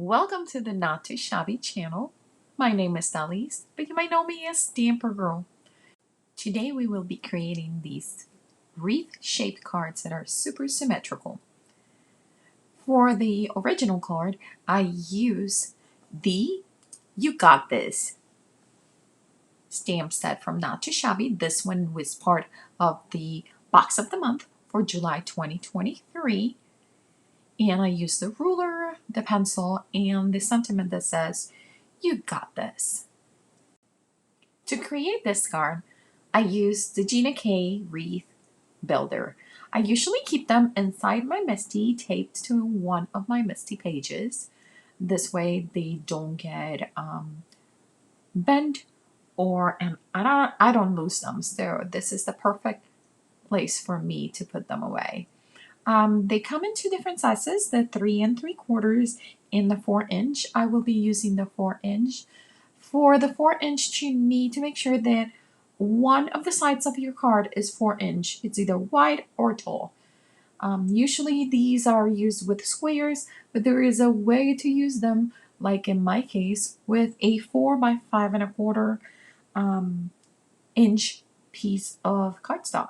Welcome to the Not Too Shabby channel. My name is Dalise, but you might know me as Stamper Girl. Today we will be creating these wreath-shaped cards that are super symmetrical. For the original card, I use the You Got This stamp set from Not Too Shabby. This one was part of the box of the month for July 2023. And I use the ruler, the pencil, and the sentiment that says, "You got this." To create this card, I use the Gina K Wreath Builder. I usually keep them inside my Misty, taped to one of my Misty pages. This way they don't get bent and I don't lose them. So this is the perfect place for me to put them away. They come in two different sizes, the 3 3/4 and the 4-inch. I will be using the 4-inch. For the 4-inch, you need to make sure that one of the sides of your card is 4-inch. It's either wide or tall. Usually these are used with squares, but there is a way to use them, like in my case, with a 4 by 5 1/4 inch piece of cardstock.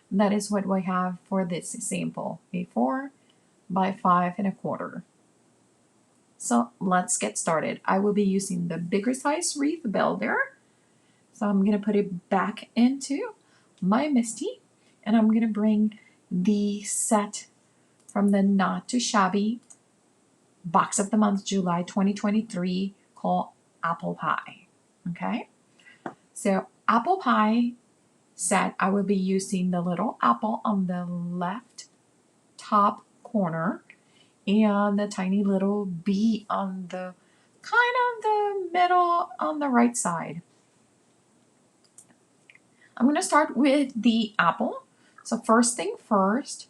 That is what we have for this sample, a 4 by 5 1/4. So let's get started. I will be using the bigger size wreath builder. So I'm going to put it back into my Misty, and I'm going to bring the set from the Not Too Shabby box of the month, July 2023, called Apple Pie. Okay, so Apple Pie set, I will be using the little apple on the left top corner and the tiny little bee on the kind of the middle on the right side. I'm going to start with the apple. So first thing first,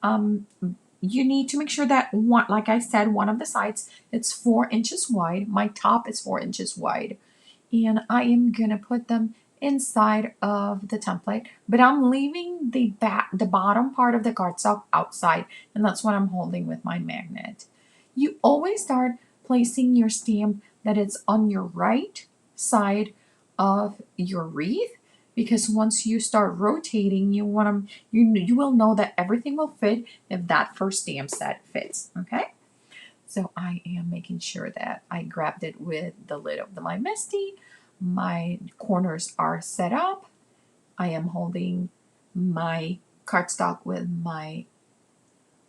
you need to make sure that one, like I said, one of the sides, it's 4 inches wide. My top is 4 inches wide. And I am going to put them inside of the template, but I'm leaving the bottom part of the cardstock outside, and that's what I'm holding with my magnet. You always start placing your stamp that it's on your right side of your wreath, because once you start rotating, you will know that everything will fit if that first stamp set fits. Okay, so I am making sure that I grabbed it with the lid of my Misty. My corners are set up. I am holding my cardstock with my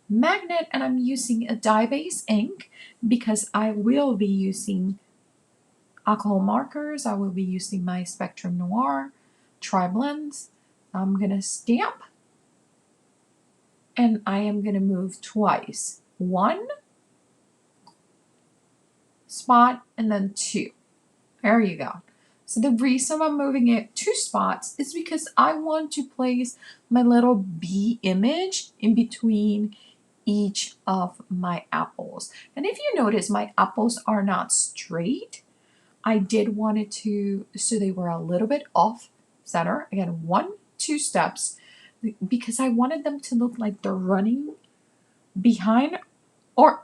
magnet, and I'm using a dye-based ink because I will be using alcohol markers. I will be using my Spectrum Noir tri-blends. I'm going to stamp, and I am going to move twice. One spot and then two. There you go. So the reason I'm moving it 2 spots is because I want to place my little bee image in between each of my apples. And if you notice, my apples are not straight. I did want it to, so they were a little bit off center. Again, 1-2 steps, because I wanted them to look like they're running behind or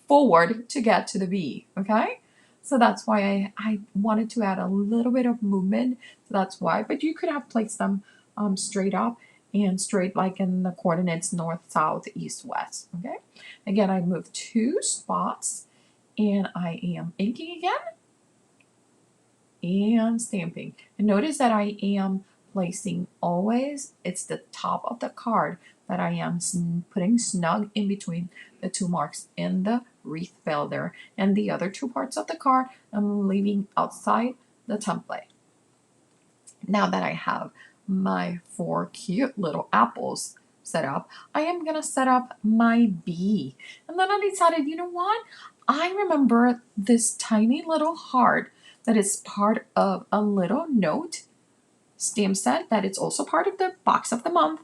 forward to get to the bee, okay? So that's why I wanted to add a little bit of movement. So that's why. But you could have placed them straight up and straight, like in the coordinates north, south, east, west. Okay. Again, I moved 2 spots, and I am inking again and stamping. And notice that I am placing always, it's the top of the card that I am putting snug in between the 2 marks in the wreath builder, and the other 2 parts of the card I'm leaving outside the template. Now that I have my 4 cute little apples set up, I am going to set up my bee. And then I decided, you know what? I remember this tiny little heart that is part of a little note stamp set that it's also part of the box of the month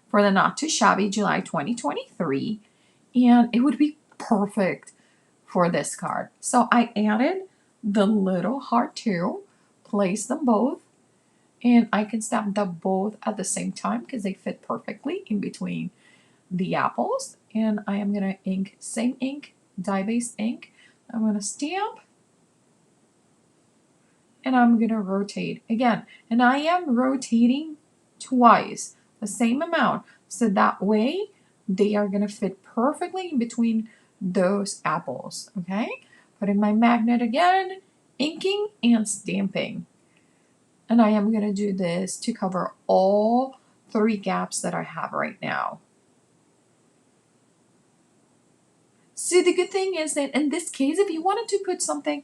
for the Not Too Shabby July 2023, and it would be perfect for this card. So I added the little heart too, placed them both, and I can stamp them both at the same time because they fit perfectly in between the apples. And I am going to ink, same ink, dye-based ink, I'm going to stamp. And I'm going to rotate again. And I am rotating twice, the same amount. So that way they are going to fit perfectly in between those apples. Okay? Putting my magnet again, inking and stamping. And I am going to do this to cover all 3 gaps that I have right now. So the good thing is that in this case, if you wanted to put something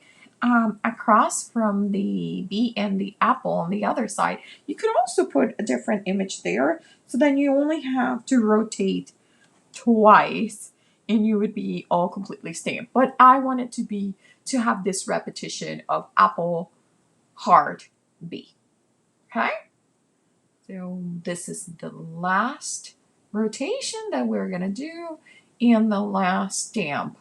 across from the bee and the apple on the other side, you could also put a different image there. So then you only have to rotate twice and you would be all completely stamped. But I want it to have this repetition of apple, heart, bee. Okay? So this is the last rotation that we're going to do and the last stamp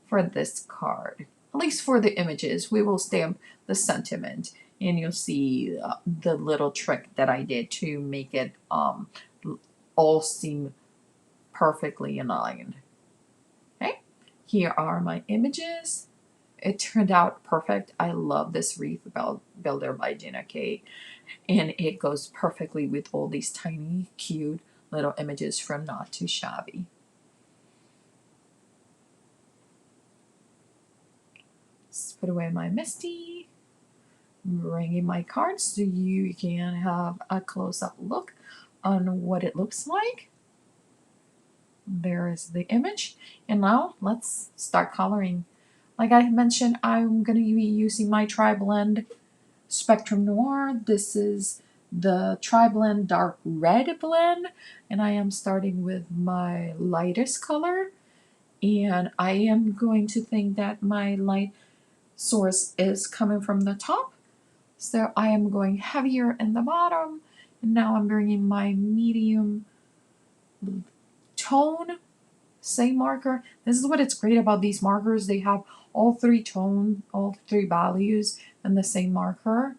for this card. At least for the images, we will stamp the sentiment and you'll see the little trick that I did to make it all seem perfectly aligned. Okay, here are my images. It turned out perfect. I love this wreath builder by Gina K. And it goes perfectly with all these tiny, cute little images from Not Too Shabby. Let's put away my Misty. Bringing my cards so you can have a close-up look on what it looks like. There is the image. And now let's start coloring. Like I mentioned, I'm going to be using my Tri-Blend Spectrum Noir. This is the Tri-Blend Dark Red blend. And I am starting with my lightest color. And I am going to think that my light source is coming from the top. So I am going heavier in the bottom. And now I'm bringing my medium tone, same marker. This is what it's great about these markers. They have all 3 values in the same marker.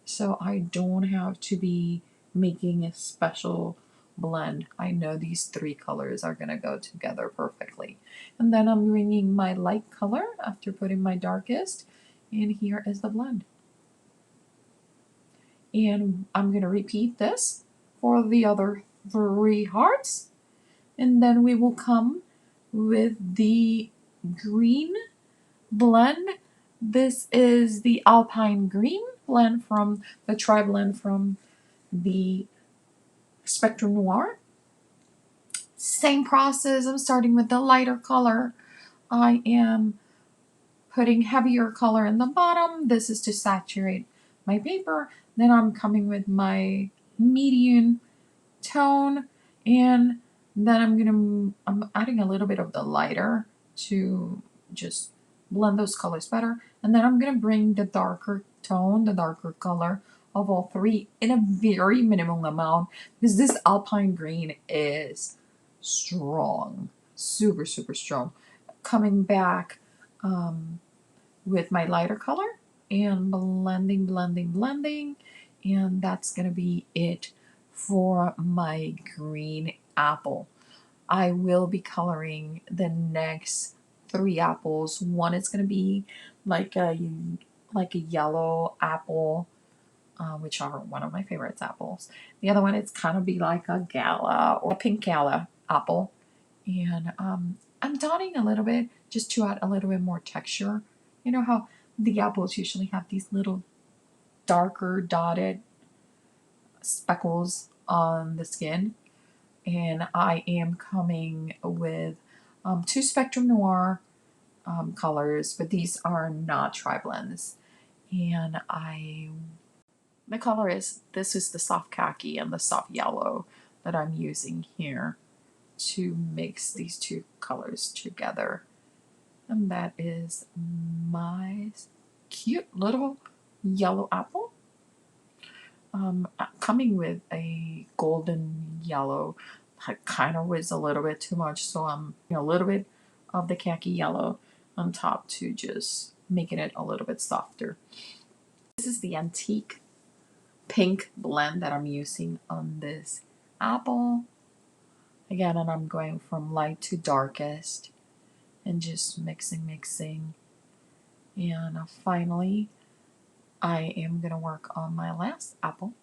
So I don't have to be making a special blend. I know these 3 colors are going to go together perfectly. And then I'm bringing my light color after putting my darkest. And here is the blend. And I'm going to repeat this for the other 3 hearts. And then we will come with the green blend. This is the Alpine Green blend from the Tri-Blend from the Spectrum Noir. Same process. I'm starting with the lighter color. I am putting heavier color in the bottom. This is to saturate my paper. Then I'm coming with my medium tone, and then I'm adding a little bit of the lighter to just blend those colors better. And then I'm gonna bring the darker tone, the darker color of all 3 in a very minimum amount because this Alpine Green is strong, super, super strong. Coming back with my lighter color and blending, blending, blending. And that's going to be it for my green apple. I will be coloring the next 3 apples. One is going to be like a yellow apple, which are one of my favorite apples. The other one is kind of be like a gala or a pink gala apple. And I'm dotting a little bit just to add a little bit more texture. You know how the apples usually have these little darker dotted speckles on the skin. And I am coming with 2 Spectrum Noir colors, but these are not tri-blends. And the color this is the soft khaki and the soft yellow that I'm using here to mix these 2 colors together. And that is my cute little yellow apple. Coming with a golden yellow. I kind of was a little bit too much, so I'm a little bit of the khaki yellow on top to just making it a little bit softer. This is the antique pink blend that I'm using on this apple. Again, and I'm going from light to darkest. and just mixing. And finally, I am going to work on my last apple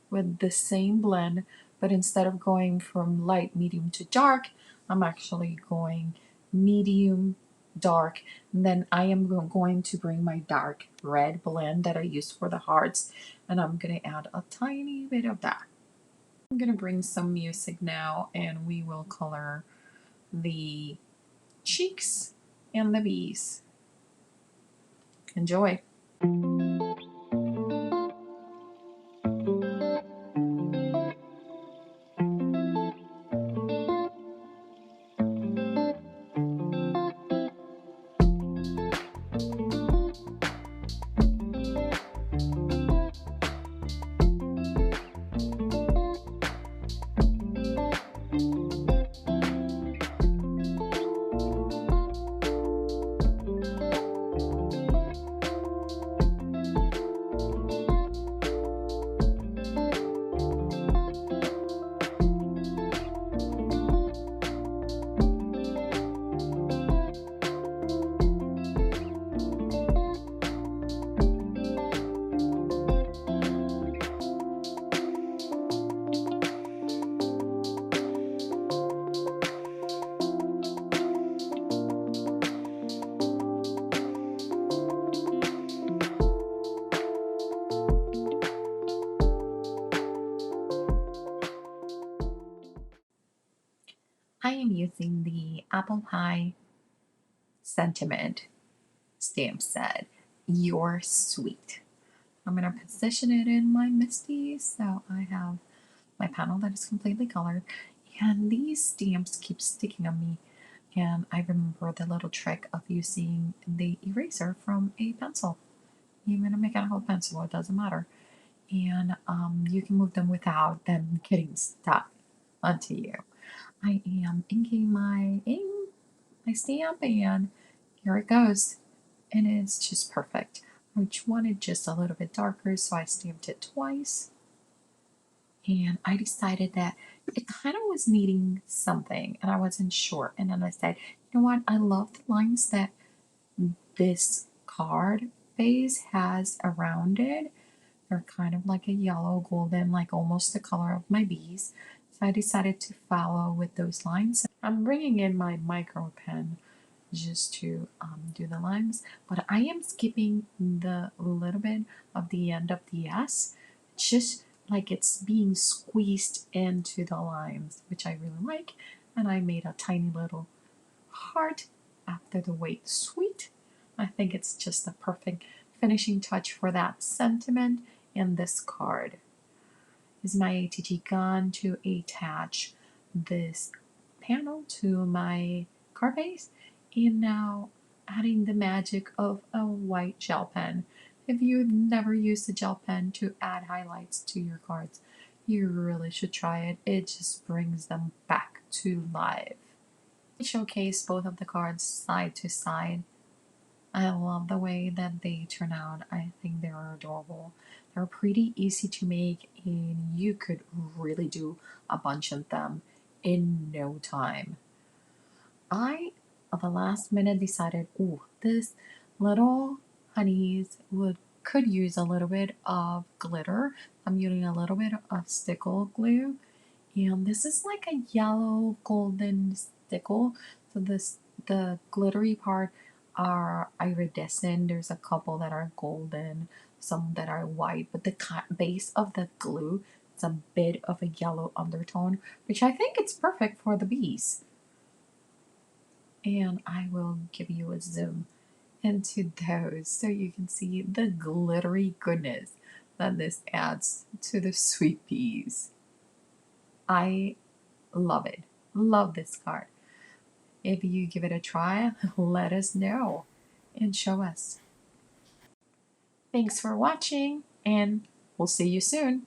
with the same blend, but instead of going from light, medium to dark, I'm actually going medium, dark, and then I am going to bring my dark red blend that I used for the hearts, and I'm going to add a tiny bit of that. I'm going to bring some music now, and we will color the cheeks and the bees. Enjoy. I am using the apple pie sentiment stamp set. You're sweet. I'm going to position it in my Misty, so I have my panel that is completely colored, and these stamps keep sticking on me, and I remember the little trick of using the eraser from a pencil, even a mechanical pencil, it doesn't matter, and you can move them without them getting stuck onto you. I am inking my stamp, and here it goes, and it's just perfect. I wanted just a little bit darker, so I stamped it twice. And I decided that it kind of was needing something, and I wasn't sure. And then I said, you know what? I love the lines that this card base has around it. They're kind of like a yellow golden, like almost the color of my bees. So I decided to follow with those lines. I'm bringing in my micro pen just to do the lines, but I am skipping the little bit of the end of the S, just like it's being squeezed into the lines, which I really like. And I made a tiny little heart after the word sweet. I think it's just a perfect finishing touch for that sentiment in this card. Is my ATG gun to attach this panel to my card base, and now adding the magic of a white gel pen. If you've never used a gel pen to add highlights to your cards, you really should try it. It just brings them back to life. I showcase both of the cards side to side. I love the way that they turn out. I think they're adorable. They're pretty easy to make, and you could really do a bunch of them in no time. I, at the last minute, decided, oh, this little honeys could use a little bit of glitter. I'm using a little bit of stickle glue, and this is like a yellow golden stickle. So the glittery part are iridescent. There's a couple that are golden, some that are white, but the base of the glue is a bit of a yellow undertone, which I think it's perfect for the bees. And I will give you a zoom into those so you can see the glittery goodness that this adds to the sweet peas. I love it. Love this card. If you give it a try, let us know and show us. Thanks for watching, and we'll see you soon.